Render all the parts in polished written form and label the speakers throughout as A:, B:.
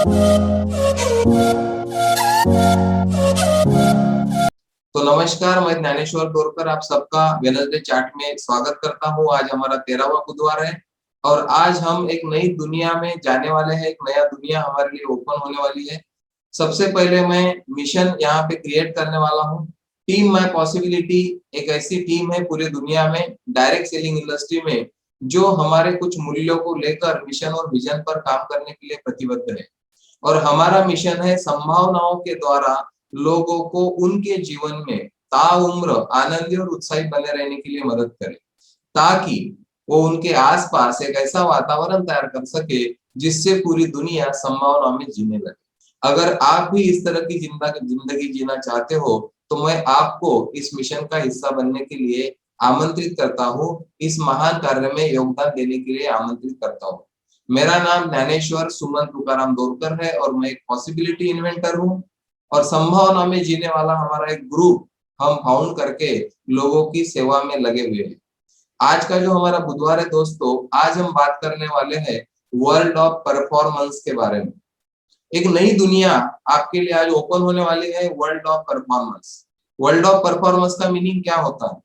A: तो नमस्कार, मैं ज्ञानेश्वर तोरकर आप सबका वेडनेसडे चैट में स्वागत करता हूँ। आज हमारा 13वां बुधवार है और आज हम एक नई दुनिया में जाने वाले हैं। एक नया दुनिया हमारे लिए ओपन होने वाली है। सबसे पहले मैं मिशन यहाँ पे क्रिएट करने वाला हूँ। टीम माय पॉसिबिलिटी एक ऐसी टीम है पूरे दुनिया में डायरेक्ट सेलिंग इंडस्ट्री में जो हमारे कुछ मूल्यों को लेकर मिशन और विजन पर काम करने के लिए प्रतिबद्ध है। और हमारा मिशन है संभावनाओं के द्वारा लोगों को उनके जीवन में ताउम्र आनंदी और उत्साही बने रहने के लिए मदद करें, ताकि वो उनके आसपास एक ऐसा वातावरण तैयार कर सके जिससे पूरी दुनिया संभावनाओं में जीने लगे। अगर आप भी इस तरह की जिंदगी जीना चाहते हो तो मैं आपको इस मिशन का हिस्सा बनने के लिए आमंत्रित करता हूँ। इस महान कार्य में योगदान देने के लिए आमंत्रित करता हूँ। मेरा नाम ज्ञानेश्वर सुमन तुकाराम दोरकर है और मैं एक पॉसिबिलिटी इन्वेंटर हूँ और संभावना में जीने वाला हमारा एक ग्रुप हम फाउंड करके लोगों की सेवा में लगे हुए हैं। आज का जो हमारा बुधवार है दोस्तों, आज हम बात करने वाले हैं वर्ल्ड ऑफ परफॉर्मेंस के बारे में। एक नई दुनिया आपके लिए आज ओपन होने वाली है, world of performance. World of performance का मीनिंग क्या होता है?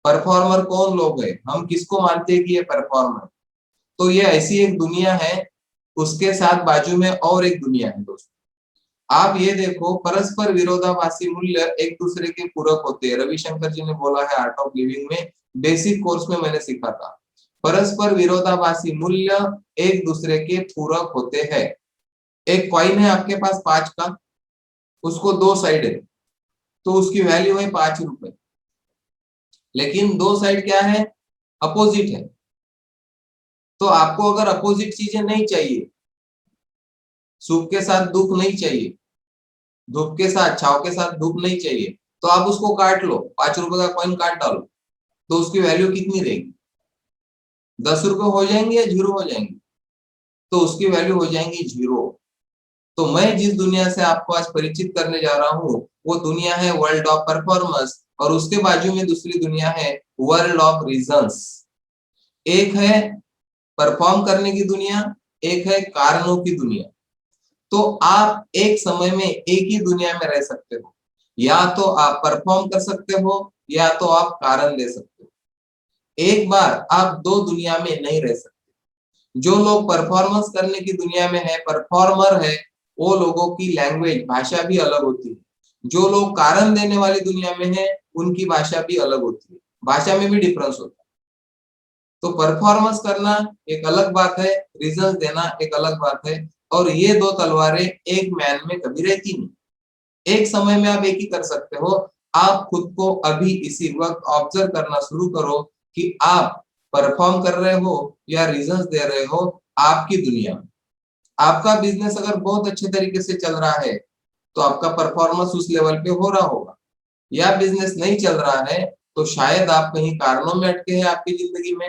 A: परफॉर्मर कौन लोग है, हम किसको मानते हैं कि ये परफॉर्मर? तो ये ऐसी एक दुनिया है, उसके साथ बाजू में और एक दुनिया है दोस्तों। आप ये देखो, परस्पर विरोधाभासी मूल्य एक दूसरे के पूरक होते हैं। रविशंकर जी ने बोला है आर्ट ऑफ लिविंग में, बेसिक कोर्स में मैंने सीखा था। परस्पर विरोधाभासी मूल्य एक दूसरे के पूरक होते हैं। एक कॉइन है आपके पास 5 का, उसको 2 साइड है तो उसकी वैल्यू है 5 रुपए, लेकिन 2 साइड क्या है? अपोजिट है। तो आपको अगर अपोजिट चीजें नहीं चाहिए, सुख के साथ दुख नहीं चाहिए, धूप के साथ छाव के साथ धूप नहीं चाहिए, तो आप उसको काट लो, 5 रुपए का कॉइन काट डालो, तो उसकी वैल्यू कितनी रहेगी? 10 रुपए हो जाएंगे या 0 हो जाएंगे? तो उसकी वैल्यू हो जाएंगी 0। तो मैं जिस दुनिया से आपको आज परिचित करने जा रहा हूँ वो दुनिया है वर्ल्ड ऑफ परफॉर्मेंस और उसके बाजू में दूसरी दुनिया है वर्ल्ड ऑफ रीजंस। एक है परफॉर्म करने की दुनिया, एक है कारणों की दुनिया। तो आप एक समय में एक ही दुनिया में रह सकते हो, या तो आप परफॉर्म कर सकते हो या तो आप कारण दे सकते हो। एक बार आप दो दुनिया में नहीं रह सकते। जो लोग परफॉर्मेंस करने की दुनिया में है, परफॉर्मर है, वो लोगों की लैंग्वेज भाषा भी अलग होती है। जो लोग कारण देने वाली दुनिया में है उनकी भाषा भी अलग होती है, भाषा में भी डिफरेंस होता है। तो परफॉर्मेंस करना एक अलग बात है, रिजल्ट देना एक अलग बात है, और ये दो तलवारें एक मैन में कभी रहती नहीं। एक समय में आप एक ही कर सकते हो। आप खुद को अभी इसी वक्त ऑब्जर्व करना शुरू करो कि आप परफॉर्म कर रहे हो या रिजल्ट दे रहे हो आपकी दुनिया में। आपका बिजनेस अगर बहुत अच्छे तरीके से चल रहा है तो आपका परफॉर्मेंस उस लेवल पे हो रहा होगा, या बिजनेस नहीं चल रहा है तो शायद आप कहीं कारणों में अटके हैं आपकी जिंदगी में।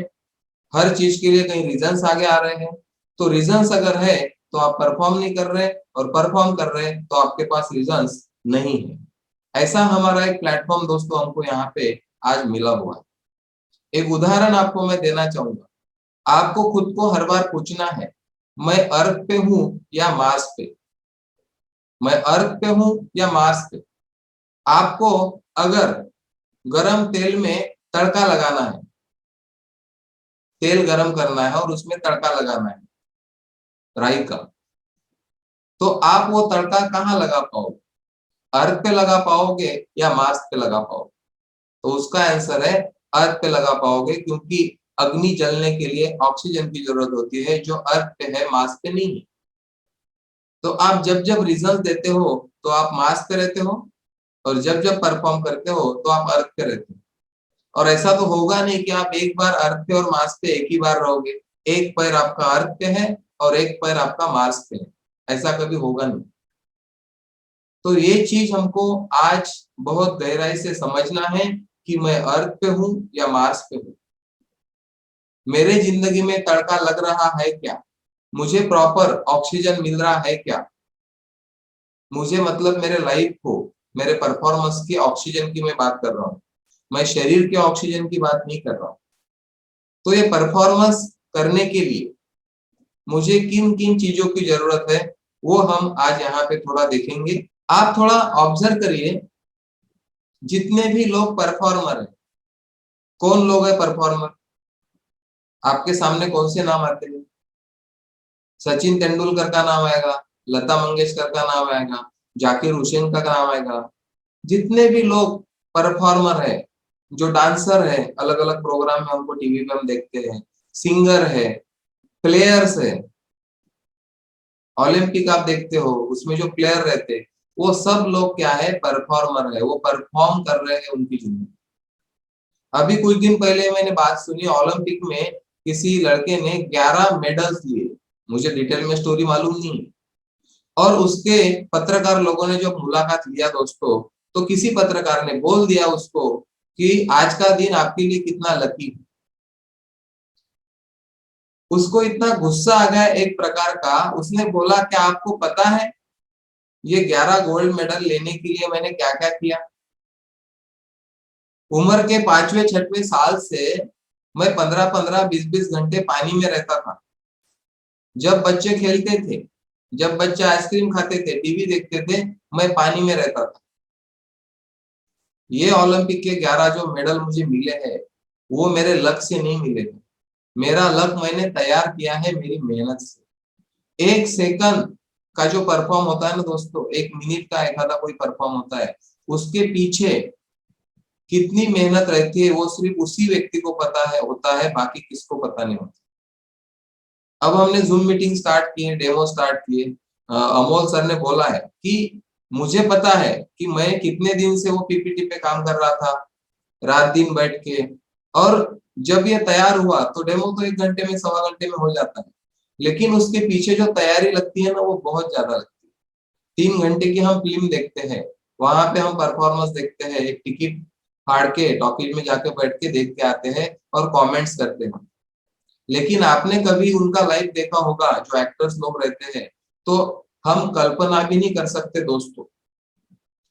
A: हर चीज के लिए कहीं रीजंस आगे आ रहे हैं। तो रीजंस अगर है तो आप परफॉर्म नहीं कर रहे, और परफॉर्म कर रहे तो आपके पास रीजंस नहीं है। ऐसा हमारा एक प्लेटफॉर्म दोस्तों हमको यहाँ पे आज मिला हुआ है। एक उदाहरण आपको मैं देना चाहूंगा। आपको खुद को हर बार पूछना है, मैं अर्थ पे हूं या मार्स पे? मैं अर्थ पे हूं या मार्स पे? आपको अगर गरम तेल में तड़का लगाना है, तेल गरम करना है और उसमें तड़का लगाना है राई का, तो आप वो तड़का कहाँ लगा पाओगे? अर्थ पे लगा पाओगे या मार्स पे लगा पाओगे? तो उसका आंसर है अर्थ पे लगा पाओगे, क्योंकि अग्नि जलने के लिए ऑक्सीजन की जरूरत होती है जो अर्थ पे है, मार्स पे नहीं है। तो आप जब जब रिजल्ट देते हो तो आप मार्स पे रहते हो, और जब जब परफॉर्म करते हो तो आप अर्थ पे रहते हो। और ऐसा तो होगा नहीं कि आप एक बार अर्थ पे और मार्स पे एक ही बार रहोगे। एक पैर आपका अर्थ पे है और एक पैर आपका मार्स पे है, ऐसा कभी होगा नहीं। तो ये चीज हमको आज बहुत गहराई से समझना है कि मैं अर्थ पे हूं या मार्स पे हूं। मेरे जिंदगी में तड़का लग रहा है क्या? मुझे प्रॉपर ऑक्सीजन मिल रहा है क्या? मुझे मतलब मेरे लाइफ को, मेरे परफॉर्मेंस की ऑक्सीजन की मैं बात कर रहा हूँ, मैं शरीर के ऑक्सीजन की बात नहीं कर रहा हूँ। तो ये परफॉर्मेंस करने के लिए मुझे किन किन चीजों की जरूरत है, वो हम आज यहाँ पे थोड़ा देखेंगे। आप थोड़ा ऑब्जर्व करिए, जितने भी लोग परफॉर्मर है, कौन लोग है परफॉर्मर? आपके सामने कौन से नाम आते हैं? सचिन तेंदुलकर का नाम आएगा, लता मंगेशकर का नाम आएगा, जाकिर हुसैन का नाम आएगा। जितने भी लोग परफॉर्मर है, जो डांसर है, अलग अलग प्रोग्राम में हमको टीवी पे हम देखते हैं, सिंगर है, प्लेयर्स है, ओलंपिक आप देखते हो उसमें जो प्लेयर रहते, वो सब लोग क्या है, परफॉर्मर है, वो परफॉर्म कर रहे हैं उनकी जिंदगी। अभी कुछ दिन पहले मैंने बात सुनी, ओलंपिक में किसी लड़के ने 11 मेडल्स लिए, मुझे डिटेल में स्टोरी मालूम नहीं, और उसके पत्रकार लोगों ने जब मुलाकात लिया दोस्तों, तो किसी पत्रकार ने बोल दिया उसको कि आज का दिन आपके लिए कितना लकी है। उसको इतना गुस्सा आ गया एक प्रकार का, उसने बोला क्या आपको पता है ये 11 गोल्ड मेडल लेने के लिए मैंने क्या क्या किया? उम्र के 5वें 6वें साल से मैं 15-15 20-20 घंटे पानी में रहता था। जब बच्चे खेलते थे, जब बच्चे आइसक्रीम खाते थे, टीवी देखते थे, मैं पानी में रहता था। ये ओलंपिक के 11 जो मेडल मुझे मिले हैं, वो मेरे लक से नहीं मिले थे। मेरा लक मैंने तैयार किया है मेरी मेहनत से। 1 सेकंड का जो परफॉर्म होता है ना दोस्तों, 1 मिनट का एक आधा कोई परफॉर्म होता है, उसके पीछे कितनी मेहनत रहती है वो सिर्फ उसी व्यक्ति को पता है, होता है, बाकी किसको पता नहीं होता। अब हमने जूम मीटिंग स्टार्ट की है, डेमो स्टार्ट किए। अमोल सर ने बोला है कि मुझे पता है कि मैं कितने दिन से वो पीपीटी पे काम कर रहा था, रात दिन बैठ के, और जब ये तैयार हुआ तो डेमो तो 1 घंटे में, 1.25 घंटे में हो जाता है, लेकिन उसके पीछे जो तैयारी लगती है ना, वो बहुत ज्यादा लगती है। 3 घंटे की हम फिल्म देखते हैं, वहां पे हम परफॉर्मेंस देखते हैं, एक टिकट फाड़ के टॉकीज में जाके बैठ के देख के आते हैं और कमेंट्स करते हैं। लेकिन आपने कभी उनका लाइव देखा होगा, जो एक्टर्स लोग रहते हैं, तो हम कल्पना भी नहीं कर सकते दोस्तों,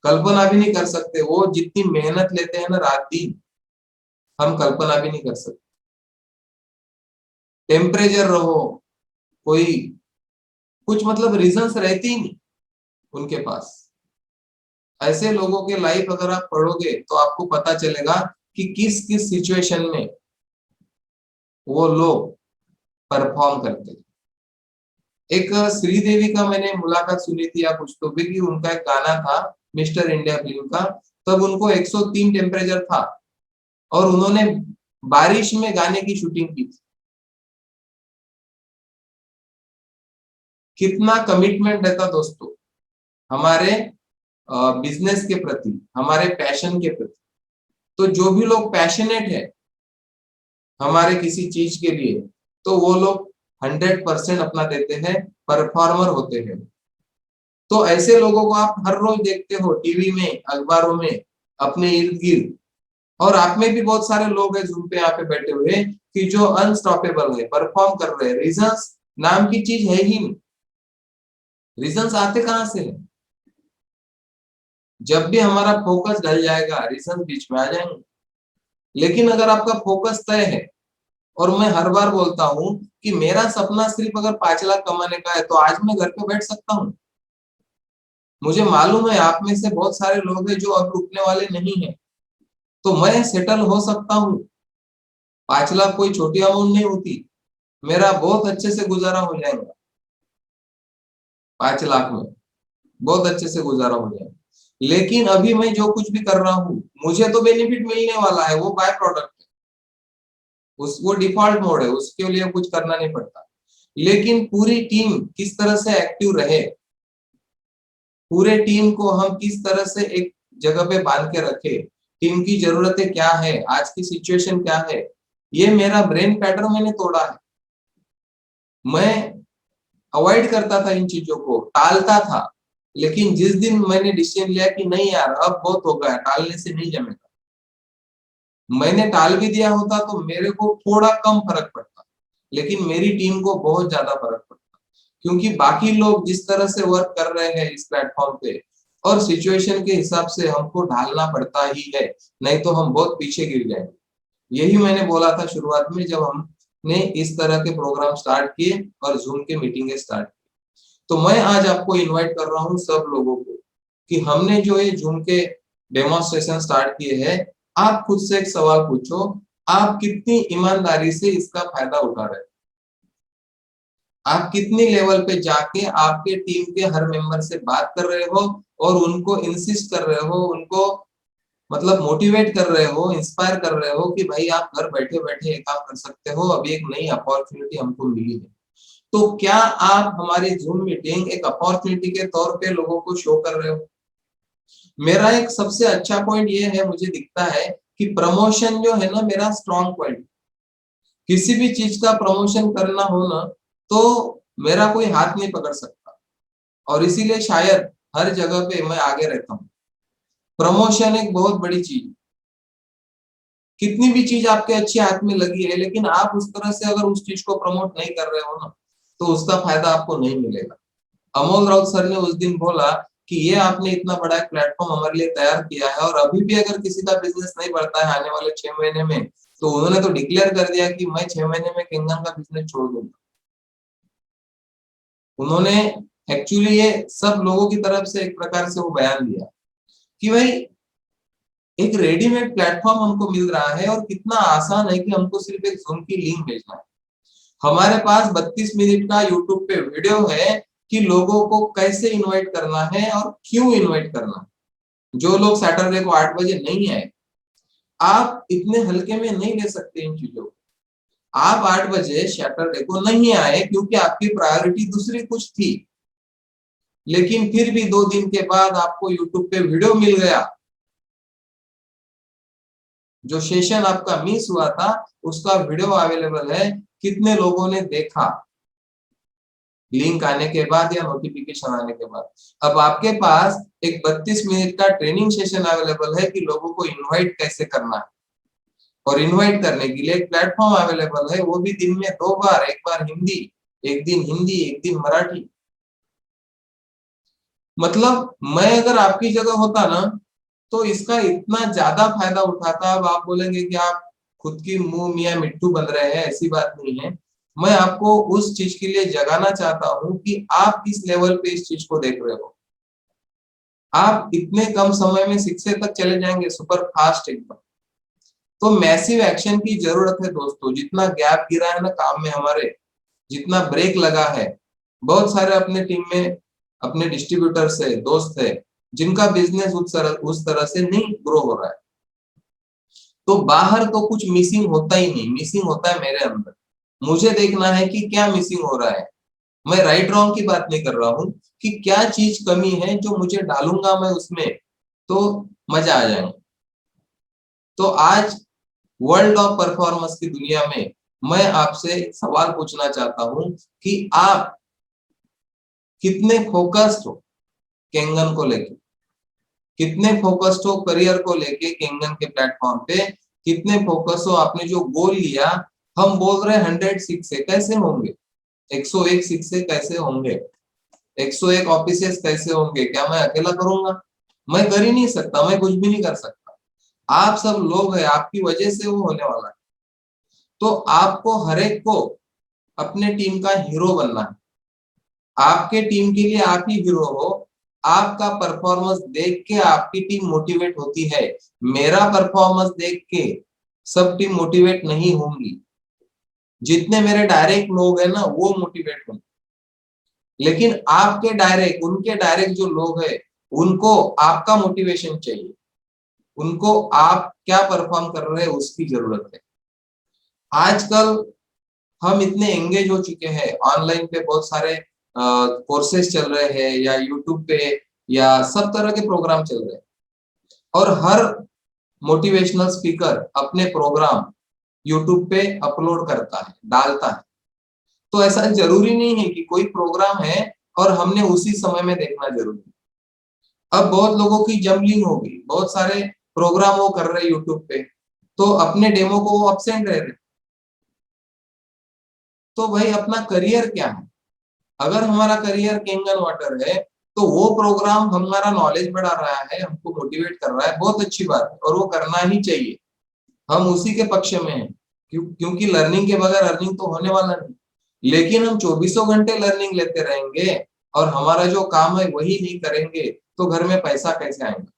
A: कल्पना भी नहीं कर सकते वो जितनी मेहनत लेते हैं ना रात दिन, हम कल्पना भी नहीं कर सकते। टेम्परेचर रहो, कोई कुछ मतलब रीजंस रहते ही नहीं उनके पास। ऐसे लोगों के लाइफ अगर आप पढ़ोगे तो आपको पता चलेगा कि किस किस सिचुएशन में वो लोग परफॉर्म करते हैं। एक श्रीदेवी का मैंने मुलाकात सुनी थी या कुछ तो भी, कि उनका एक गाना था मिस्टर इंडिया फिल्म का, तब उनको 103 टेम्परेचर था और उन्होंने बारिश में गाने की शूटिंग की थी। कितना कमिटमेंट रहता दोस्तों हमारे बिजनेस के प्रति, हमारे पैशन के प्रति। तो जो भी लोग पैशनेट है हमारे किसी चीज के लिए, तो वो लोग 100% अपना देते हैं, परफॉर्मर होते हैं। तो ऐसे लोगों को आप हर रोज देखते हो टीवी में, अखबारों में, अपने इर्द गिर्द, और आप में भी बहुत सारे लोग हैं जूम पे यहाँ पे बैठे हुए कि जो अनस्टॉपेबल है, परफॉर्म कर रहे हैं। रीजंस नाम की चीज है ही नहीं। रीजंस आते कहां से है? जब भी हमारा फोकस ढल जाएगा, रीजंस बीच में आ जाएंगे। लेकिन अगर आपका फोकस तय है, और मैं हर बार बोलता हूं कि मेरा सपना सिर्फ अगर 5 लाख कमाने का है, तो आज मैं घर पे बैठ सकता हूँ। मुझे मालूम है आप में से बहुत सारे लोग हैं जो अब रुकने वाले नहीं है, तो मैं सेटल हो सकता हूँ। 5 लाख कोई छोटी अमाउंट नहीं होती, मेरा बहुत अच्छे से गुजारा हो जाएगा। 5 लाख में बहुत अच्छे से गुजारा हो जाएगा। लेकिन अभी मैं जो कुछ भी कर रहा हूँ, मुझे तो बेनिफिट मिलने वाला है, वो बाय प्रोडक्ट है, उस वो डिफॉल्ट मोड है, उसके लिए कुछ करना नहीं पड़ता। लेकिन पूरी टीम किस तरह से एक्टिव रहे, पूरे टीम को हम किस तरह से एक जगह पे बांध के रखे, टीम की जरूरतें क्या है, आज की सिचुएशन क्या है, ये मेरा ब्रेन पैटर्न मैंने तोड़ा है। मैं अवॉइड करता था, इन चीजों को टालता था, लेकिन जिस दिन मैंने डिसीजन लिया कि नहीं यार अब बहुत हो गया, टालने से नहीं जमेगा, मैंने टाल भी दिया होता तो मेरे को थोड़ा कम फर्क पड़ता, लेकिन मेरी टीम को बहुत ज्यादा फर्क पड़ता, क्योंकि बाकी लोग जिस तरह से वर्क कर रहे हैं इस प्लेटफॉर्म पे, और सिचुएशन के हिसाब से हमको ढालना पड़ता ही है, नहीं तो हम बहुत पीछे गिर जाएंगे। यही मैंने बोला था शुरुआत में जब हमने इस तरह के प्रोग्राम स्टार्ट किए और जूम के मीटिंगें स्टार्ट की। तो मैं आज आपको इनवाइट कर रहा हूँ सब लोगों को कि हमने जो ये जूम के डेमोन्स्ट्रेशन स्टार्ट किए हैं, आप खुद से एक सवाल पूछो, आप कितनी ईमानदारी से इसका फायदा उठा रहे हैं? आप कितनी लेवल पे जाके आपके टीम के हर मेंबर से बात कर रहे हो और उनको इंसिस्ट कर रहे हो, उनको मतलब मोटिवेट कर रहे हो, इंस्पायर कर रहे हो कि भाई आप घर बैठे बैठे ये काम कर सकते हो, अभी एक नई अपॉर्चुनिटी हमको मिली है। तो क्या आप हमारी जूम मीटिंग एक अपॉर्चुनिटी के तौर पे लोगों को शो कर रहे हो? मेरा एक सबसे अच्छा पॉइंट ये है, मुझे दिखता है कि प्रमोशन जो है ना मेरा स्ट्रॉन्ग पॉइंट। किसी भी चीज का प्रमोशन करना हो ना तो मेरा कोई हाथ नहीं पकड़ सकता, और इसीलिए शायद हर जगह पे मैं आगे रहता हूँ। प्रमोशन एक बहुत बड़ी चीज, कितनी भी चीज आपके अच्छे हाथ में लगी है लेकिन आप उस तरह से अगर उस चीज को प्रमोट नहीं कर रहे हो ना तो उसका फायदा आपको नहीं मिलेगा। अमोल राउत सर ने उस दिन बोला कि ये आपने इतना बड़ा एक प्लेटफॉर्म हमारे लिए तैयार किया है और अभी भी अगर किसी का बिजनेस नहीं बढ़ता है आने वाले 6 महीने में, तो उन्होंने तो डिक्लेयर कर दिया कि मैं 6 महीने में किंगन का बिजनेस छोड़ दूंगा। उन्होंने एक्चुअली ये सब लोगों की तरफ से एक प्रकार से वो बयान दिया कि भाई एक रेडीमेड प्लेटफॉर्म हमको मिल रहा है और कितना आसान है कि हमको सिर्फ एक जूम की लिंक भेजना है। हमारे पास 32 मिनट का यूट्यूब पे वीडियो है कि लोगों को कैसे इनवाइट करना है और क्यों इनवाइट करना है। जो लोग सैटरडे को 8 बजे नहीं आए, आप इतने हल्के में नहीं ले सकते इन चीजों को। आप 8 बजे सैटरडे को नहीं आए क्योंकि आपकी प्रायोरिटी दूसरी कुछ थी, लेकिन फिर भी 2 दिन के बाद आपको यूट्यूब पे वीडियो मिल गया। जो सेशन आपका मिस हुआ था उसका वीडियो अवेलेबल है, कितने लोगों ने देखा लिंक आने के बाद या नोटिफिकेशन आने के बाद। अब आपके पास एक 32 मिनट का ट्रेनिंग सेशन अवेलेबल है कि लोगों को इनवाइट कैसे करना है, और इनवाइट करने के लिए एक प्लेटफॉर्म अवेलेबल है, वो भी दिन में 2 बार, एक बार हिंदी, एक दिन हिंदी, एक दिन मराठी। मतलब मैं अगर आपकी जगह होता ना तो इसका इतना ज्यादा फायदा उठाता। अब आप बोलेंगे कि आप खुद की मुंह मियां मिट्टू बन रहे हैं, ऐसी बात नहीं है। मैं आपको उस चीज के लिए जगाना चाहता हूं कि आप किस लेवल पे इस चीज को देख रहे हो। आप इतने कम समय में शिक्षे तक चले जाएंगे, सुपर फास्ट एकदम। तो मैसिव एक्शन की जरूरत है दोस्तों। जितना गैप गिरा है ना काम में हमारे, जितना ब्रेक लगा है, बहुत सारे अपने टीम में अपने डिस्ट्रीब्यूटर्स है, दोस्त है, जिनका बिजनेस उस तरह से नहीं ग्रो हो रहा है। तो बाहर तो कुछ मिसिंग होता ही नहीं, मिसिंग होता है मेरे अंदर। मुझे देखना है कि क्या मिसिंग हो रहा है। मैं राइट रॉन्ग की बात नहीं कर रहा हूँ, कि क्या चीज कमी है जो मुझे डालूंगा मैं उसमें तो मजा आ जाएगा। तो आज वर्ल्ड ऑफ परफॉर्मेंस की दुनिया में मैं आपसे एक सवाल पूछना चाहता हूं कि आप कितने फोकस्ड हो केंगन को लेके, कितने फोकस्ड हो करियर को लेके केंगन के प्लेटफॉर्म पे, कितने फोकस हो आपने जो गोल लिया। हम बोल रहे हैं 100 से कैसे होंगे, 101 से कैसे होंगे, 101 ऑफिसेस कैसे होंगे, क्या मैं अकेला करूंगा? मैं कर ही नहीं सकता, मैं कुछ भी नहीं कर सकता। आप सब लोग हैं, आपकी वजह से वो होने वाला है। तो आपको हर एक को अपने टीम का हीरो बनना है। आपके टीम के लिए आप ही हीरो हो। आपका परफॉर्मेंस देख के आपकी टीम मोटिवेट होती है। मेरा परफॉर्मेंस देख के सब टीम मोटिवेट नहीं होंगी। जितने मेरे डायरेक्ट लोग हैं ना वो मोटिवेट होंगे, लेकिन आपके डायरेक्ट, उनके डायरेक्ट जो लोग हैं उनको आपका मोटिवेशन चाहिए। उनको आप क्या परफॉर्म कर रहे हैं उसकी जरूरत है। आजकल हम इतने एंगेज हो चुके हैं, ऑनलाइन पे बहुत सारे कोर्सेज चल रहे हैं या यूट्यूब पे या सब तरह के प्रोग्राम चल रहे हैं, और हर मोटिवेशनल स्पीकर अपने प्रोग्राम यूट्यूब पे अपलोड करता है, डालता है। तो ऐसा जरूरी नहीं है कि कोई प्रोग्राम है और हमने उसी समय में देखना जरूरी है। अब बहुत लोगों की जमलिंग हो गई, बहुत सारे प्रोग्राम वो कर रहे हैं यूट्यूब पे, तो अपने डेमो को वो अपसेंट रह रहे। तो भाई अपना करियर क्या है? अगर हमारा करियर किंगन वाटर है तो वो प्रोग्राम हमारा नॉलेज बढ़ा रहा है, हमको मोटिवेट कर रहा है, बहुत अच्छी बात है और वो करना ही चाहिए। हम उसी के पक्ष में हैं, क्योंकि लर्निंग के बगैर अर्निंग तो होने वाला नहीं। लेकिन हम 24 घंटे लर्निंग लेते रहेंगे और हमारा जो काम है वही नहीं करेंगे तो घर में पैसा कैसे आएगा।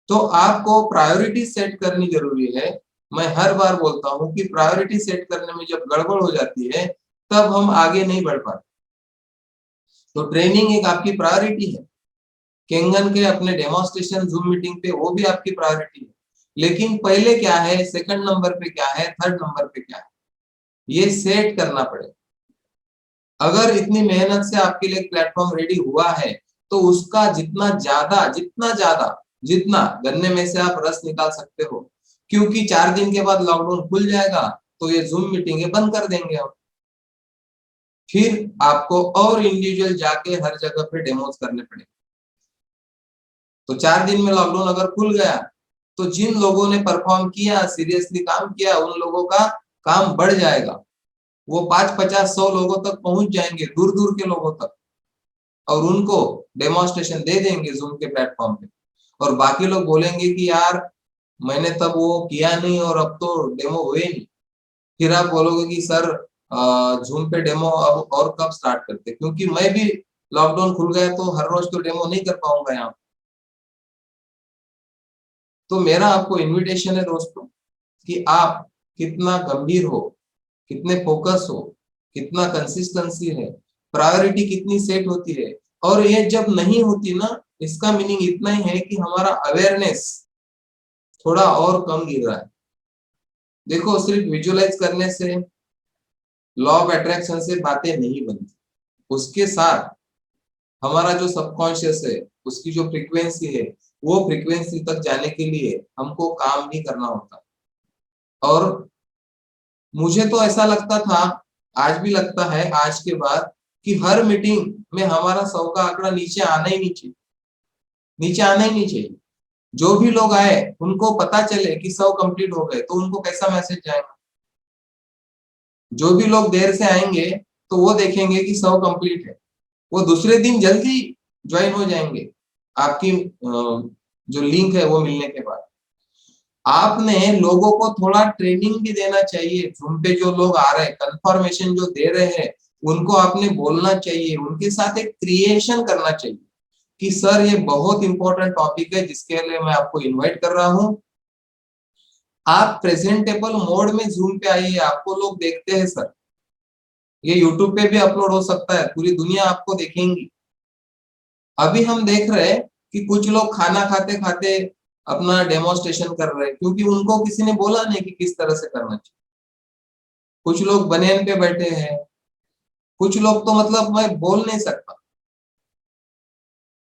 A: तो आपको प्रायोरिटी सेट करनी जरूरी है। मैं हर बार बोलता हूँ कि प्रायोरिटी सेट करने में जब गड़बड़ हो जाती है तब हम आगे नहीं बढ़ पाते। तो ट्रेनिंग एक आपकी प्रायोरिटी है। केंगन के अपने डेमोन्स्ट्रेशन जूम मीटिंग पे वो भी आपकी प्रायोरिटी है। लेकिन पहले क्या है, सेकंड नंबर पे क्या है, थर्ड नंबर पे क्या है, ये सेट करना पड़ेगा। अगर इतनी मेहनत से आपके लिए प्लेटफॉर्म रेडी हुआ है तो उसका जितना गन्ने में से आप रस निकाल सकते हो, क्योंकि 4 दिन के बाद लॉकडाउन खुल जाएगा तो ये जूम मीटिंगें बंद कर देंगे हम। फिर आपको और इंडिविजुअल जाके हर जगह पे डेमोस करने पड़ेंगे। तो 4 दिन में लॉकडाउन अगर खुल गया तो जिन लोगों ने परफॉर्म किया, सीरियसली काम किया, उन लोगों का काम बढ़ जाएगा। वो 5, 50, 100 लोगों तक पहुंच जाएंगे, दूर दूर के लोगों तक, और उनको डेमोन्स्ट्रेशन दे देंगे जूम के प्लेटफॉर्म पे। और बाकी लोग बोलेंगे कि यार मैंने तब वो किया नहीं और अब तो डेमो हुए नहीं। फिर आप बोलोगे कि सर जूम पे डेमो अब और कब स्टार्ट करते, क्योंकि मैं भी लॉकडाउन खुल गया तो हर रोज तो डेमो नहीं कर पाऊंगा यहाँ। तो मेरा आपको इनविटेशन है दोस्तों कि आप कितना गंभीर हो, कितने फोकस हो, कितना कंसिस्टेंसी है, प्रायोरिटी कितनी सेट होती है। और ये जब नहीं होती ना, इसका मीनिंग इतना ही है कि हमारा अवेयरनेस थोड़ा और कम गिर रहा है। देखो, सिर्फ विजुअलाइज करने से, लॉ ऑफ अट्रैक्शन से बातें नहीं बनती। उसके साथ हमारा जो सबकॉन्शियस है, उसकी जो फ्रीक्वेंसी है, वो फ्रीक्वेंसी तक जाने के लिए हमको काम भी करना होता है। और मुझे तो ऐसा लगता था, आज भी लगता है आज के बाद, कि हर मीटिंग में हमारा 100 का आंकड़ा नीचे आना ही नहीं चाहिए, नीचे आना ही नहीं चाहिए। जो भी लोग आए उनको पता चले कि 100 कंप्लीट हो गए तो उनको कैसा मैसेज जाएगा। जो भी लोग देर से आएंगे तो वो देखेंगे कि 100 कंप्लीट है, वो दूसरे दिन जल्दी ज्वाइन हो जाएंगे आपकी जो लिंक है वो मिलने के बाद। आपने लोगों को थोड़ा ट्रेनिंग भी देना चाहिए। जूम पे जो लोग आ रहे हैं, कंफर्मेशन जो दे रहे हैं, उनको आपने बोलना चाहिए, उनके साथ एक क्रिएशन करना चाहिए कि सर ये बहुत इंपॉर्टेंट टॉपिक है जिसके लिए मैं आपको इनवाइट कर रहा हूं। आप प्रेजेंटेबल मोड में जूम पे आइए, आपको लोग देखते हैं सर। ये यूट्यूब पे भी अपलोड हो सकता है, पूरी दुनिया आपको देखेंगी। अभी हम देख रहे हैं कि कुछ लोग खाना खाते खाते अपना डेमोन्स्ट्रेशन कर रहे हैं, क्योंकि उनको किसी ने बोला नहीं कि किस तरह से करना चाहिए। कुछ लोग बनियान पे बैठे हैं, कुछ लोग तो मतलब मैं बोल नहीं सकता।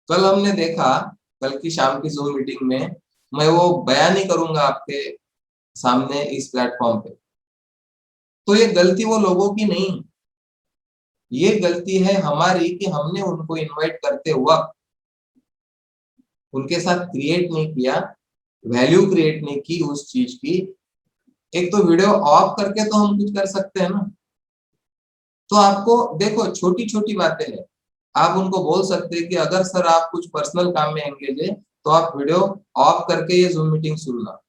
A: कल हमने देखा, कल की शाम की जूम मीटिंग में, मैं वो बयान नहीं करूंगा आपके सामने इस प्लेटफॉर्म पे। तो ये गलती वो लोगों की नहीं, ये गलती है हमारी कि हमने उनको इनवाइट करते वक्त उनके साथ क्रिएट नहीं किया, वैल्यू क्रिएट नहीं की उस चीज की। एक तो वीडियो ऑफ करके तो हम कुछ कर सकते हैं ना। तो आपको देखो, छोटी छोटी बातें हैं। आप उनको बोल सकते हैं कि अगर सर आप कुछ पर्सनल काम में एंगेज है तो आप वीडियो ऑफ करके ये जूम मीटिंग सुनना।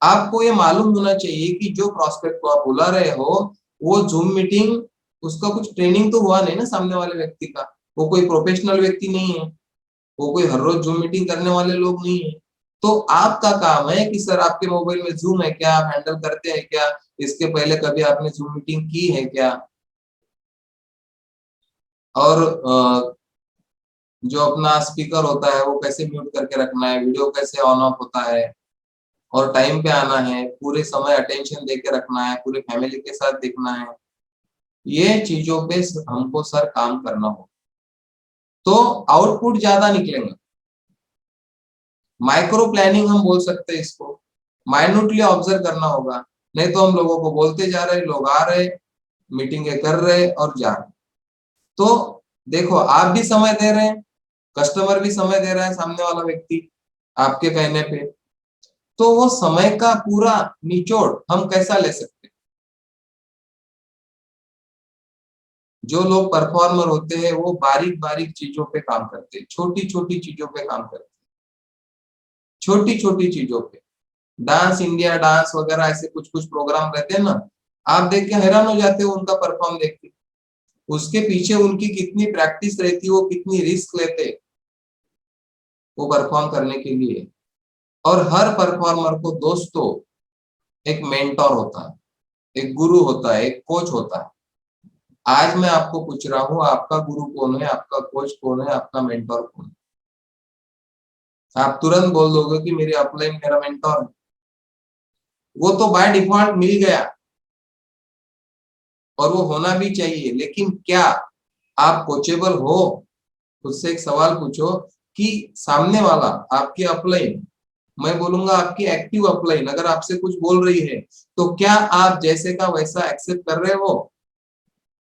A: आपको ये मालूम होना चाहिए कि जो प्रोस्पेक्ट को आप बुला रहे हो, वो जूम मीटिंग, उसका कुछ ट्रेनिंग तो हुआ नहीं ना सामने वाले व्यक्ति का। वो कोई प्रोफेशनल व्यक्ति नहीं है, वो कोई हर रोज जूम मीटिंग करने वाले लोग नहीं है। तो आपका काम है कि सर आपके मोबाइल में जूम है क्या, आप हैंडल करते हैं क्या, इसके पहले कभी आपने जूम मीटिंग की है क्या, और जो अपना स्पीकर होता है वो कैसे म्यूट करके रखना है, वीडियो कैसे ऑन ऑफ होता है, और टाइम पे आना है, पूरे समय अटेंशन देके रखना है, पूरे फैमिली के साथ देखना है। ये चीजों पे हमको सर काम करना हो तो आउटपुट ज्यादा निकलेंगे। माइक्रो प्लानिंग हम बोल सकते हैं इसको, माइन्यूटली ऑब्जर्व करना होगा। नहीं तो हम लोगों को बोलते जा रहे, लोग आ रहे, मीटिंगें कर रहे और जा रहे। तो देखो, आप भी समय दे रहे हैं, कस्टमर भी समय दे रहा है, सामने वाला व्यक्ति आपके कहने पे। तो वो समय का पूरा निचोड़ हम कैसा ले सकते हैं। जो लोग परफॉर्मर होते हैं वो बारीक बारीक चीजों पे काम करते हैं, छोटी छोटी चीजों पे काम करते हैं, छोटी छोटी चीजों पे। डांस इंडिया डांस वगैरह ऐसे कुछ कुछ प्रोग्राम रहते हैं ना, आप देख के हैरान हो जाते हो उनका परफॉर्म देख के। उसके पीछे उनकी कितनी प्रैक्टिस रहती, वो कितनी रिस्क लेते वो परफॉर्म करने के लिए। और हर परफॉर्मर को दोस्तों एक मेंटोर होता है, एक गुरु होता है, एक कोच होता है। आज मैं आपको पूछ रहा हूँ, आपका गुरु कौन है, आपका कोच कौन है, आपका मेंटोर कौन है? आप तुरंत बोल दोगे कि मेरे अपलाइन मेरा मेंटोर है। वो तो बाय डिफॉल्ट मिल गया और वो होना भी चाहिए, लेकिन क्या आप कोचेबल हो? खुद से एक सवाल पूछो कि सामने वाला आपकी अपलाइन, मैं बोलूंगा आपकी एक्टिव अपलाइन, अगर आपसे कुछ बोल रही है तो क्या आप जैसे का वैसा एक्सेप्ट कर रहे हो,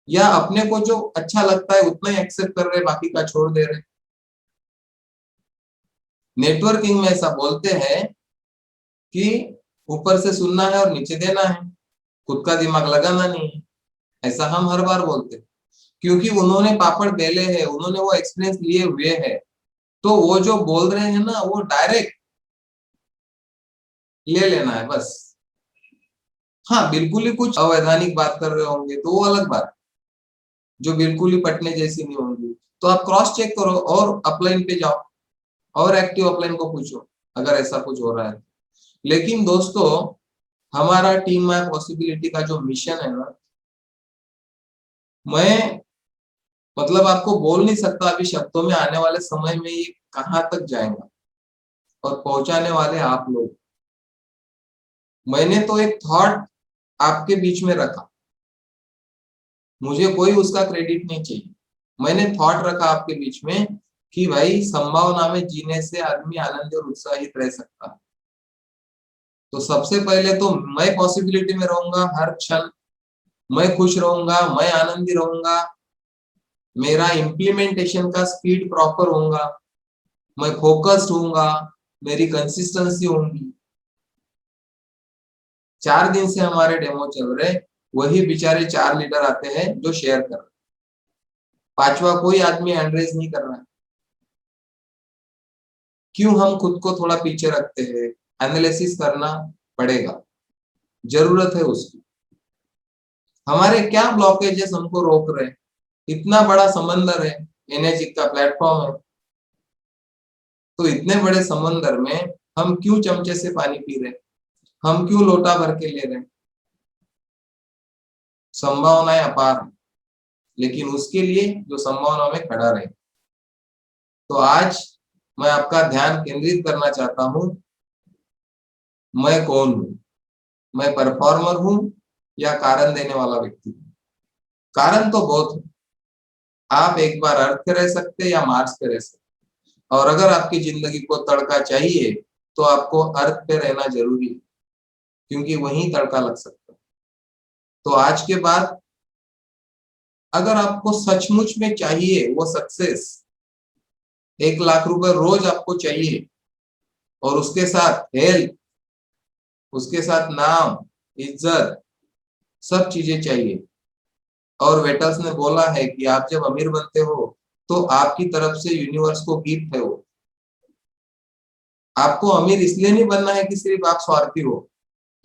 A: या अपने को जो अच्छा लगता है उतना ही एक्सेप्ट कर रहे, बाकी का छोड़ दे रहे? नेटवर्किंग में ऐसा बोलते हैं कि ऊपर से सुनना है और नीचे देना है, खुद का दिमाग लगाना नहीं है। ऐसा हम हर बार बोलते हैं, क्योंकि उन्होंने पापड़ बेले हैं, उन्होंने वो एक्सपीरियंस लिए हुए हैं। तो वो जो बोल रहे हैं ना, वो डायरेक्ट ले लेना है बस। हाँ, बिल्कुल ही कुछ अवैधानिक बात कर रहे होंगे तो वो अलग बात, जो बिल्कुल ही पटने जैसी नहीं होंगी, तो आप क्रॉस चेक करो और अपलाइन पे जाओ और एक्टिव अपलाइन को पूछो अगर ऐसा कुछ हो रहा है। लेकिन दोस्तों, हमारा टीम माय पॉसिबिलिटी का जो मिशन है ना, मैं मतलब आपको बोल नहीं सकता अभी शब्दों में, आने वाले समय में ये कहां तक जाएगा और पहुंचाने वाले आप लोग। मैंने तो एक थॉट आपके बीच में रखा, मुझे कोई उसका क्रेडिट नहीं चाहिए। मैंने थॉट रखा आपके बीच में कि भाई संभावना में जीने से आदमी आनंदी और उत्साहित रह सकता है। तो सबसे पहले तो मैं पॉसिबिलिटी में रहूंगा हर क्षण, मैं खुश रहूंगा, मैं आनंदी रहूंगा, मेरा इम्प्लीमेंटेशन का स्पीड प्रॉपर होगा, मैं फोकस्ड होऊंगा, मेरी कंसिस्टेंसी होगी। 4 दिन से हमारे डेमो चल रहे, वही बेचारे 4 लीडर आते हैं जो शेयर कर रहे, पांचवा कोई आदमी हैंड रेज नहीं कर रहा है। क्यों हम खुद को थोड़ा पीछे रखते हैं? एनालिसिस करना पड़ेगा, जरूरत है उसकी। हमारे क्या ब्लॉकेजेस हमको रोक रहे हैं? इतना बड़ा समंदर है, एनर्जी का प्लेटफॉर्म है, तो इतने बड़े समंदर में हम क्यों चमचे से पानी पी रहे, हम क्यों लोटा भर के ले रहे? संभावनाएं अपार है, लेकिन उसके लिए जो संभावना में खड़ा रहे। तो आज मैं आपका ध्यान केंद्रित करना चाहता हूं, मैं कौन हूं? मैं परफॉर्मर हूं या कारण देने वाला व्यक्ति हूं? कारण तो बहुत है। आप एक बार अर्थ पे रह सकते या मार्स पे रह सकते, और अगर आपकी जिंदगी को तड़का चाहिए तो आपको अर्थ पे रहना जरूरी है, क्योंकि वहीं तड़का लग सकता है। तो आज के बाद अगर आपको सचमुच में चाहिए वो सक्सेस, 1 लाख रुपए रोज आपको चाहिए, और उसके साथ हेल्थ, उसके साथ नाम, इज्जत, सब चीजें चाहिए, और वेटर्स ने बोला है कि आप जब अमीर बनते हो तो आपकी तरफ से यूनिवर्स को गिफ्ट है वो। आपको अमीर इसलिए नहीं बनना है कि सिर्फ आप स्वार्थी हो,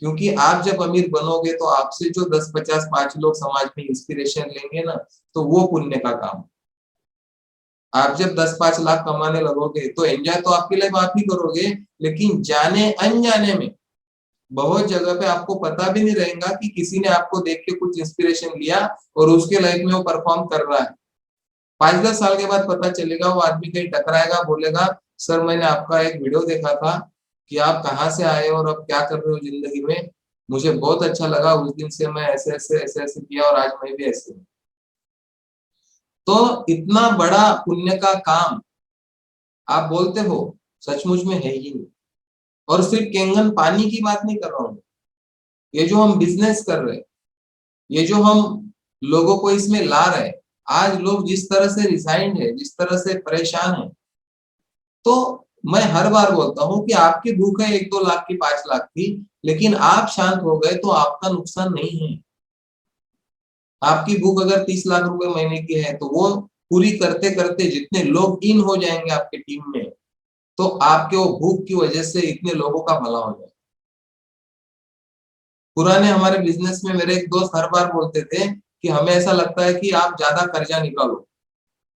A: क्योंकि आप जब अमीर बनोगे तो आपसे जो 10, 50, 5 लोग समाज में इंस्पिरेशन लेंगे ना, तो वो पुण्य का काम। आप जब 10, 5 लाख कमाने लगोगे तो एंजॉय तो आपकी लाइफ आप ही करोगे, लेकिन जाने अनजाने में बहुत जगह पे आपको पता भी नहीं रहेगा कि किसी ने आपको देख के कुछ इंस्पिरेशन लिया और उसके लाइफ में वो परफॉर्म कर रहा है। 5, 10 साल के बाद पता चलेगा, वो आदमी कहीं टकराएगा, बोलेगा सर मैंने आपका एक वीडियो देखा था कि आप कहाँ से आए और अब क्या कर रहे हो जिंदगी में, मुझे बहुत अच्छा लगा, उस दिन से मैं ऐसे ऐसे ऐसे ऐसे किया और आज मैं भी ऐसे हूँ। तो इतना बड़ा पुण्य का काम आप बोलते हो, सचमुच में है ही नहीं। और सिर्फ केंगन पानी की बात नहीं कर रहा हूँ, ये जो हम बिजनेस कर रहे हैं, ये जो हम लोगों को इसमें ला रहे हैं, आज लोग जिस तरह से रिजाइंड है, जिस तरह से परेशान है, तो मैं हर बार बोलता हूँ कि आपकी भूख है 1, 2 लाख की, 5 लाख की, लेकिन आप शांत हो गए तो आपका नुकसान नहीं है। आपकी भूख अगर 30 लाख रुपए महीने की है तो वो पूरी करते करते जितने लोग इन हो जाएंगे आपके टीम में, तो आपके वो भूख की वजह से इतने लोगों का भला हो जाए। पुराने हमारे बिजनेस में मेरे एक दोस्त हर बार बोलते थे कि हमें ऐसा लगता है कि आप ज्यादा कर्जा निकालो,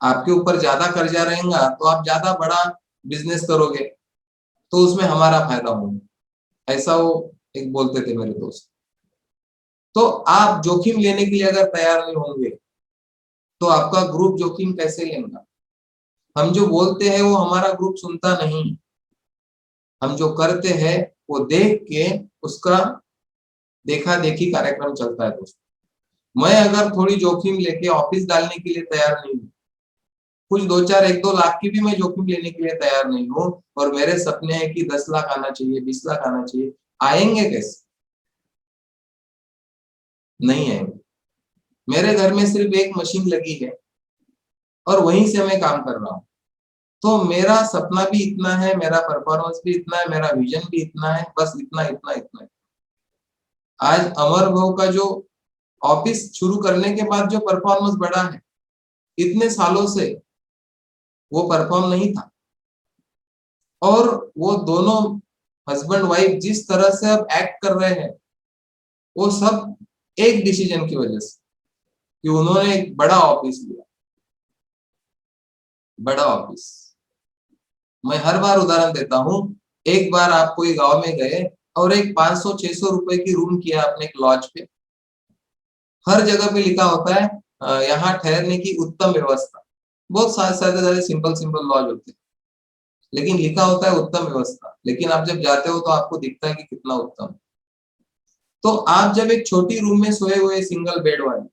A: आपके ऊपर ज्यादा कर्जा रहेगा तो आप ज्यादा बड़ा बिजनेस करोगे, तो उसमें हमारा फायदा होगा, ऐसा वो एक बोलते थे मेरे दोस्त। तो आप जोखिम लेने के लिए अगर तैयार नहीं होंगे तो आपका ग्रुप जोखिम कैसे लेगा? हम जो बोलते हैं वो हमारा ग्रुप सुनता नहीं, हम जो करते हैं वो देख के उसका देखा देखी कार्यक्रम चलता है दोस्त। मैं अगर थोड़ी जोखिम लेके ऑफिस डालने के लिए तैयार नहीं हूँ, कुछ 1-2 लाख की भी मैं जोखिम लेने के लिए तैयार नहीं हूँ, और मेरे सपने हैं कि 10 लाख आना चाहिए, 20 लाख आना चाहिए, आएंगे कैसे? नहीं आएंगे। मेरे घर में सिर्फ एक मशीन लगी है और वहीं से मैं काम कर रहा हूँ। तो मेरा सपना भी इतना है, मेरा परफॉर्मेंस भी इतना है, मेरा विजन भी इतना है, बस इतना इतना इतना। आज अमर भाव का जो ऑफिस शुरू करने के बाद जो परफॉर्मेंस बढ़ा है, इतने सालों से वो परफॉर्म नहीं था। और वो दोनों हस्बैंड वाइफ जिस तरह से अब एक्ट कर रहे हैं, वो सब एक डिसीजन की वजह से, कि उन्होंने एक बड़ा ऑफिस लिया, बड़ा ऑफिस। मैं हर बार उदाहरण देता हूँ, एक बार आप कोई गांव में गए और एक 500-600 रुपए की रूम किया आपने एक लॉज पे, हर जगह पे लिखा होता है यहाँ ठहरने की उत्तम व्यवस्था। बहुत सारे सारे सारे सिंपल सिंपल लॉज होते हैं, लेकिन लिखा होता है उत्तम व्यवस्था, लेकिन आप जब जाते हो तो आपको दिखता है कि कितना उत्तम। तो आप जब एक छोटी रूम में सोए हुए सिंगल बेड वाले,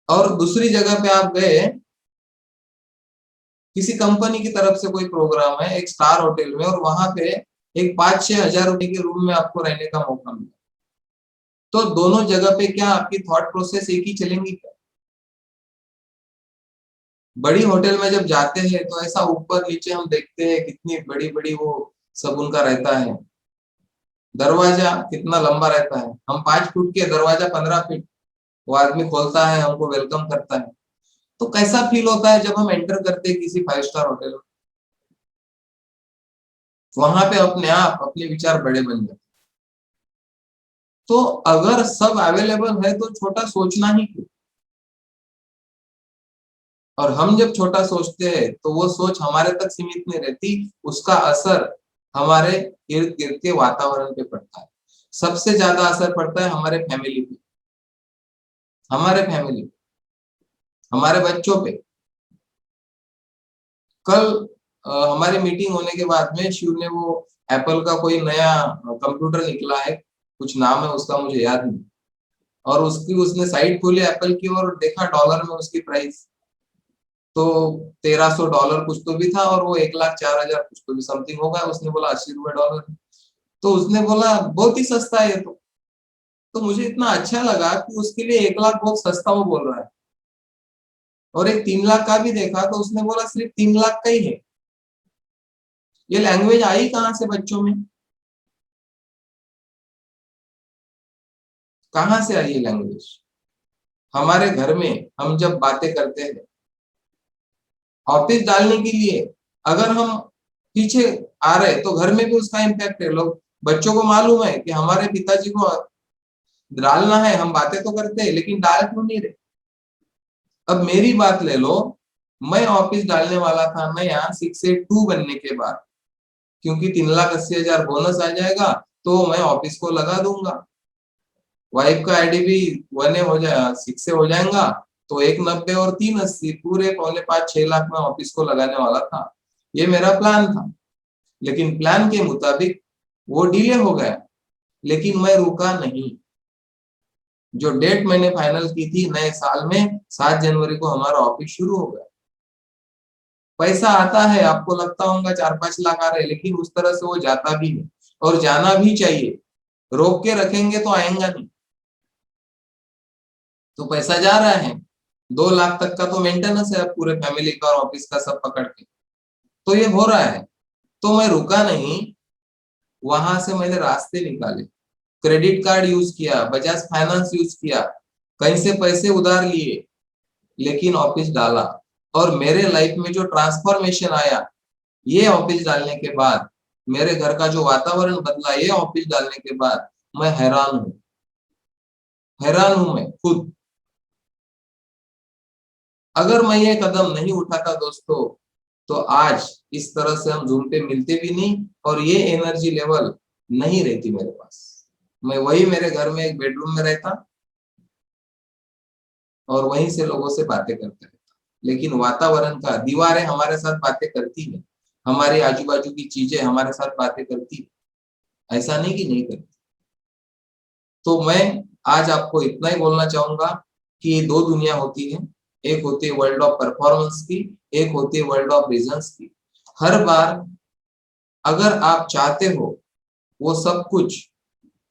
A: और दूसरी जगह पे आप गए, किसी कंपनी की तरफ से कोई प्रोग्राम है एक स्टार होटल में, और वहां पे एक 5-6 हजार रुपए के रूम में आपको रहने का मौका मिला, तो दोनों जगह पे क्या आपकी थॉट प्रोसेस एक ही चलेंगी क्या? बड़ी होटल में जब जाते हैं तो ऐसा ऊपर नीचे हम देखते हैं, कितनी बड़ी बड़ी वो सब उनका रहता है, दरवाजा कितना लंबा रहता है, हम 5 फुट के, दरवाजा 15 फीट, वो आदमी खोलता है, हमको वेलकम करता है। तो कैसा फील होता है जब हम एंटर करते हैं किसी 5 स्टार होटल में? वहां पे अपने आप अपने विचार बड़े बन जाते। तो अगर सब अवेलेबल है तो छोटा सोचना ही क्यों? और हम जब छोटा सोचते हैं तो वो सोच हमारे तक सीमित नहीं रहती, उसका असर हमारे इर्द गिर्द के वातावरण पे पड़ता है। सबसे ज्यादा असर पड़ता है हमारे फैमिली पे, हमारे फैमिली पे, हमारे बच्चों पे। कल हमारी मीटिंग होने के बाद में शिव ने वो एप्पल का कोई नया कंप्यूटर निकला है, कुछ नाम है उसका मुझे याद नहीं, और उसकी उसने साइट खोली एप्पल की और देखा डॉलर में उसकी प्राइस, तो $1300 कुछ तो भी था, और वो 1,04,000 कुछ तो भी समथिंग होगा। उसने बोला $80 तो उसने बोला बहुत ही सस्ता है ये तो मुझे इतना अच्छा लगा कि उसके लिए 1 लाख बहुत सस्ता वो बोल रहा है, और एक 3 लाख का भी देखा तो उसने बोला सिर्फ 3 लाख का ही है। ये लैंग्वेज आई कहाँ से बच्चों में? कहाँ से आई ये लैंग्वेज? हमारे घर में हम जब बातें करते हैं ऑफिस डालने के लिए, अगर हम पीछे आ रहे तो घर में भी उसका इम्पैक्ट है। लोग, बच्चों को मालूम है कि हमारे पिताजी को डालना है, हम बातें तो करते हैं लेकिन डाल क्यों नहीं रहे? अब मेरी बात ले लो, मैं ऑफिस डालने वाला था नया 682 बनने के बाद, क्योंकि 3,80,000 बोनस आ जाएगा तो मैं ऑफिस को लगा दूंगा, वाइफ का आईडी भी 1 हो जाए 6 से हो जाएगा, तो 190 और 380 पूरे 5.25-6 लाख में ऑफिस को लगाने वाला था। ये मेरा प्लान था, लेकिन प्लान के मुताबिक वो डिले हो गया, लेकिन मैं रुका नहीं। जो डेट मैंने फाइनल की थी नए साल में 7 जनवरी को हमारा ऑफिस शुरू हो गया। पैसा आता है, आपको लगता होगा 4-5 लाख आ रहे हैं, लेकिन उस तरह से वो जाता भी है, और जाना भी चाहिए। रोक के रखेंगे तो आएगा नहीं। तो पैसा जा रहा है, 2 लाख तक का तो मेंटेनेंस है अब पूरे फैमिली का और ऑफिस का सब पकड़ के, तो ये हो रहा है। तो मैं रुका नहीं, वहां से मैंने रास्ते निकाले, क्रेडिट कार्ड यूज किया, बजाज फाइनेंस यूज किया, कहीं से पैसे उधार लिए, लेकिन ऑफिस डाला। और मेरे लाइफ में जो ट्रांसफॉर्मेशन आया ये ऑफिस डालने के बाद, मेरे घर का जो वातावरण बदला ये ऑफिस डालने के बाद, मैं हैरान हूँ। हैरान हूं मैं खुद। अगर मैं ये कदम नहीं उठाता दोस्तों, तो आज इस तरह से हम जूम पे मिलते भी नहीं और ये एनर्जी लेवल नहीं रहती मेरे पास। मैं वही मेरे घर में एक बेडरूम में रहता और वहीं से लोगों से बातें करते रहता। लेकिन वातावरण का, दीवारें हमारे साथ बातें करती है, हमारे आजू बाजू की चीजें हमारे साथ बातें करती है, ऐसा नहीं कि नहीं करती। तो मैं आज आपको इतना ही बोलना चाहूंगा कि ये दो दुनिया होती है। एक होती है वर्ल्ड ऑफ परफॉर्मेंस की, एक होती है वर्ल्ड ऑफ बिजनेस की। हर बार अगर आप चाहते हो वो सब कुछ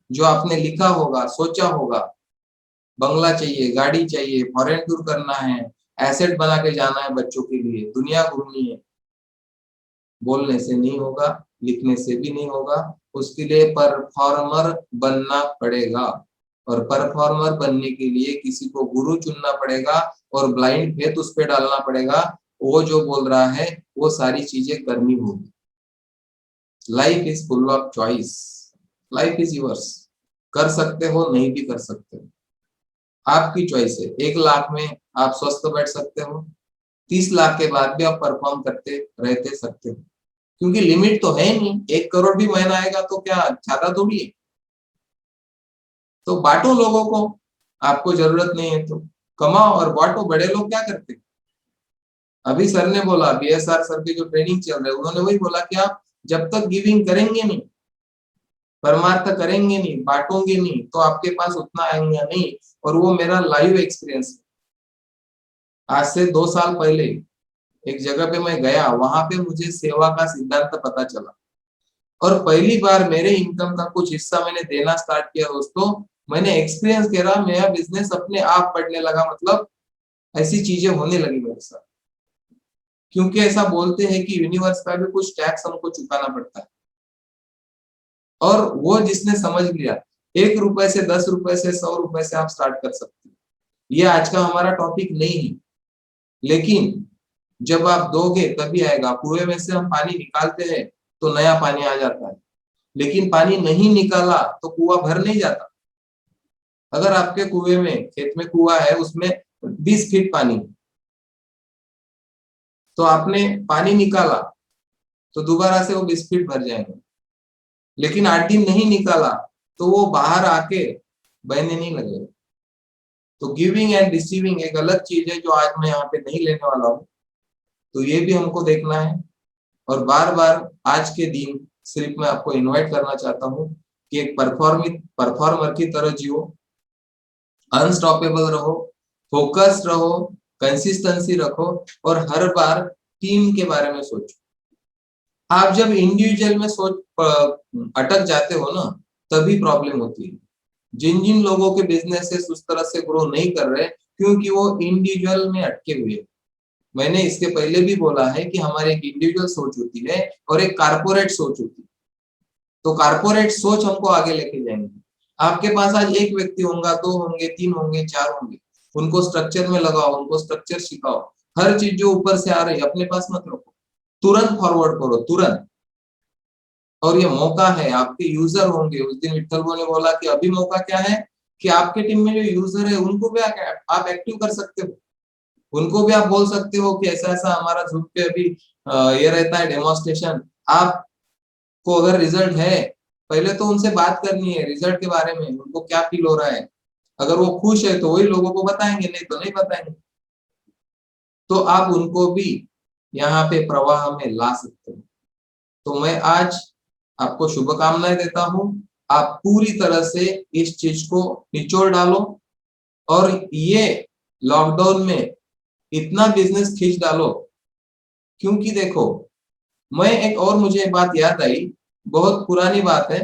A: जो आपने लिखा होगा, सोचा होगा, बंगला चाहिए, गाड़ी चाहिए, फॉरेन टूर करना है, एसेट बना के जाना है बच्चों के लिए, दुनिया घूमनी है, बोलने से नहीं होगा, लिखने से भी नहीं होगा। उसके लिए परफॉर्मर बनना पड़ेगा और परफॉर्मर बनने के लिए किसी को गुरु चुनना पड़ेगा और ब्लाइंड फेथ उस पर डालना पड़ेगा। वो जो बोल रहा है वो सारी चीजें करनी होगी। Life is full of choice, life is yours. कर सकते हो, नहीं भी कर सकते हो, आपकी चॉइस है। 1 लाख में आप स्वस्थ बैठ सकते हो, 30 लाख के बाद भी आप परफॉर्म करते रहते सकते हो, क्योंकि लिमिट तो है नहीं। 1 करोड़ भी महीना आएगा तो क्या ज्यादा थोड़ी है। तो बांटो लोगों को, आपको जरूरत नहीं है तो कमाओ और बांटो। बड़े लोग क्या करते हैं? अभी सर ने बोला, बीएसआर सर की जो ट्रेनिंग चल रही है, उन्होंने वही बोला कि आप जब तक गिविंग करेंगे नहीं, परमार्थ करेंगे नहीं, बांटोगे नहीं, तो आपके पास उतना आएगा नहीं। और वो मेरा लाइव एक्सपीरियंस। आज से 2 साल पहले एक जगह पे मैं गया, वहां पे मुझे सेवा का सिद्धांत पता चला और पहली बार मेरे इनकम का कुछ हिस्सा मैंने देना स्टार्ट किया दोस्तों। मैंने एक्सपीरियंस करा, मेरा बिजनेस अपने आप बढ़ने लगा। मतलब ऐसी चीजें होने लगी मेरे साथ, क्योंकि ऐसा बोलते हैं कि यूनिवर्स का भी कुछ टैक्स हमको चुकाना पड़ता है। और वो जिसने समझ लिया, 1 रुपए से, 10 रुपए से, 100 रुपए से आप स्टार्ट कर सकते हैं। ये आज का हमारा टॉपिक नहीं है, लेकिन जब आप दोगे तभी आएगा। कुएं में से हम पानी निकालते हैं तो नया पानी आ जाता है, लेकिन पानी नहीं निकाला तो कुआं भर नहीं जाता। अगर आपके कुएं में, खेत में कुआं है, उसमें 20 फीट पानी है, तो आपने पानी निकाला तो दोबारा से वो 20 फीट भर जाएंगे। लेकिन 8 दिन नहीं निकाला तो वो बाहर आके बहने नहीं लगेगा। तो गिविंग एंड रिसीविंग एक अलग चीज है, जो आज मैं यहाँ पे नहीं लेने वाला हूँ। तो ये भी हमको देखना है। और बार बार आज के दिन सिर्फ मैं आपको इनवाइट करना चाहता हूँ कि एक परफॉर्मर की तरह जियो, अनस्टॉपेबल रहो, फोकस्ड रहो, कंसिस्टेंसी रखो और हर बार टीम के बारे में सोचो। आप जब इंडिविजुअल में अटक जाते हो ना, तभी प्रॉब्लम होती है। जिन जिन लोगों के बिजनेसेस उस तरह से ग्रो नहीं कर रहे, क्योंकि वो इंडिविजुअल में अटके हुए हैं। मैंने इसके पहले भी बोला है कि हमारी एक इंडिविजुअल सोच होती है और एक कारपोरेट सोच होती है। तो कारपोरेट सोच हमको आगे लेके जाएंगे। आपके पास आज एक व्यक्ति होगा, 2 होंगे, 3 होंगे, 4 होंगे, उनको स्ट्रक्चर में लगाओ, उनको स्ट्रक्चर सिखाओ। हर चीज जो ऊपर से आ रही है अपने पास मत रखो, तुरंत फॉरवर्ड करो, तुरंत। और ये मौका है, आपके यूजर होंगे। उस दिन विठल ने बोला कि अभी मौका क्या है कि आपके टीम में जो यूजर है उनको भी आप एक्टिव कर सकते हो। उनको भी आप बोल सकते हो कि ऐसा ऐसा हमारा जूम पे अभी ये रहता है डेमोन्स्ट्रेशन। आपको अगर रिजल्ट है, पहले तो उनसे बात करनी है रिजल्ट के बारे में, उनको क्या फील हो रहा है। अगर वो खुश है तो वही लोगों को बताएंगे, नहीं तो नहीं बताएंगे। तो आप उनको भी यहाँ पे प्रवाह में ला सकते हो। तो मैं आज आपको शुभकामनाएं देता हूँ। आप पूरी तरह से इस चीज को निचोड़ डालो और ये लॉकडाउन में इतना बिजनेस खींच डालो। क्योंकि देखो, मैं एक और मुझे एक बात याद आई, बहुत पुरानी बात है।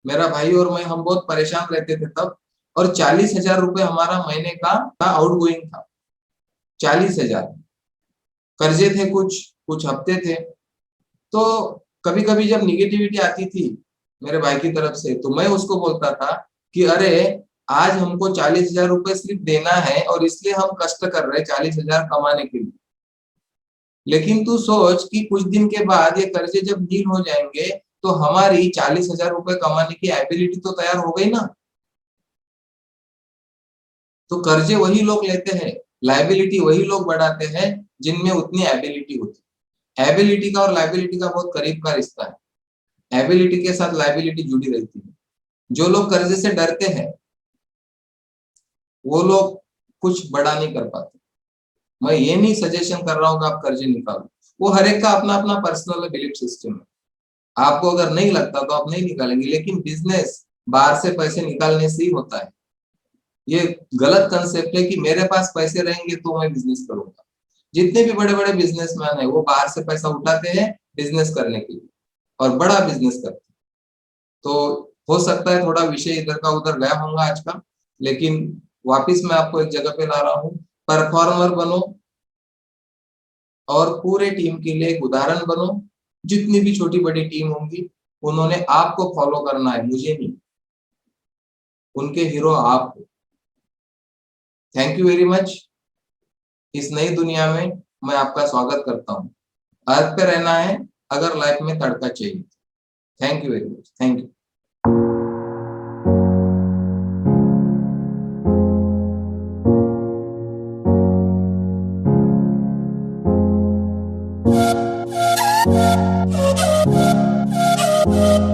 A: मेरा भाई और मैं, हम बहुत परेशान रहते थे तब, और 40,000 रुपए हमारा महीने का आउट गोइंग था। 40,000 कर्जे थे, कुछ कुछ हफ्ते थे। तो कभी कभी जब निगेटिविटी आती थी मेरे भाई की तरफ से, तो मैं उसको बोलता था कि अरे, आज हमको 40,000 रुपए सिर्फ देना है और इसलिए हम कष्ट कर रहे हैं 40,000 कमाने के लिए। लेकिन तू सोच कि कुछ दिन के बाद ये कर्जे जब नील हो जाएंगे, तो हमारी 40,000 रुपए कमाने की एबिलिटी तो तैयार हो गई ना। तो कर्जे वही लोग लेते हैं, लायबिलिटी वही लोग बढ़ाते हैं जिनमें उतनी एबिलिटी होती है। एबिलिटी का और लायबिलिटी का बहुत करीब का रिश्ता है। एबिलिटी के साथ लायबिलिटी जुड़ी रहती है। जो लोग कर्जे से डरते हैं वो लोग कुछ बड़ा नहीं कर पाते। मैं ये नहीं सजेशन कर रहा हूँ कि आप कर्जे निकालो, वो हर एक का अपना अपना पर्सनल बिलीफ सिस्टम है। आपको अगर नहीं लगता तो आप नहीं निकालेंगे, लेकिन बिजनेस बाहर से पैसे निकालने से ही होता है। ये गलत कंसेप्ट है कि मेरे पास पैसे रहेंगे तो मैं बिजनेस करूंगा। जितने भी बड़े बड़े बिजनेसमैन है वो बाहर से पैसा उठाते हैं बिजनेस करने के लिए और बड़ा बिजनेस करते हैं। तो हो सकता है थोड़ा विषय इधर का उधर गया होगा आज का, लेकिन वापिस मैं आपको एक जगह पे ला रहा हूँ। परफॉर्मर बनो और पूरे टीम के लिए एक उदाहरण बनो। जितनी भी छोटी बड़ी टीम होंगी उन्होंने आपको फॉलो करना है, मुझे नहीं। उनके हीरो आप हो। Thank you very much. इस नई दुनिया में मैं आपका स्वागत करता हूँ। अर्थ पे रहना है अगर लाइफ में तड़का चाहिए। Thank you very much. Thank you.
B: Thank you.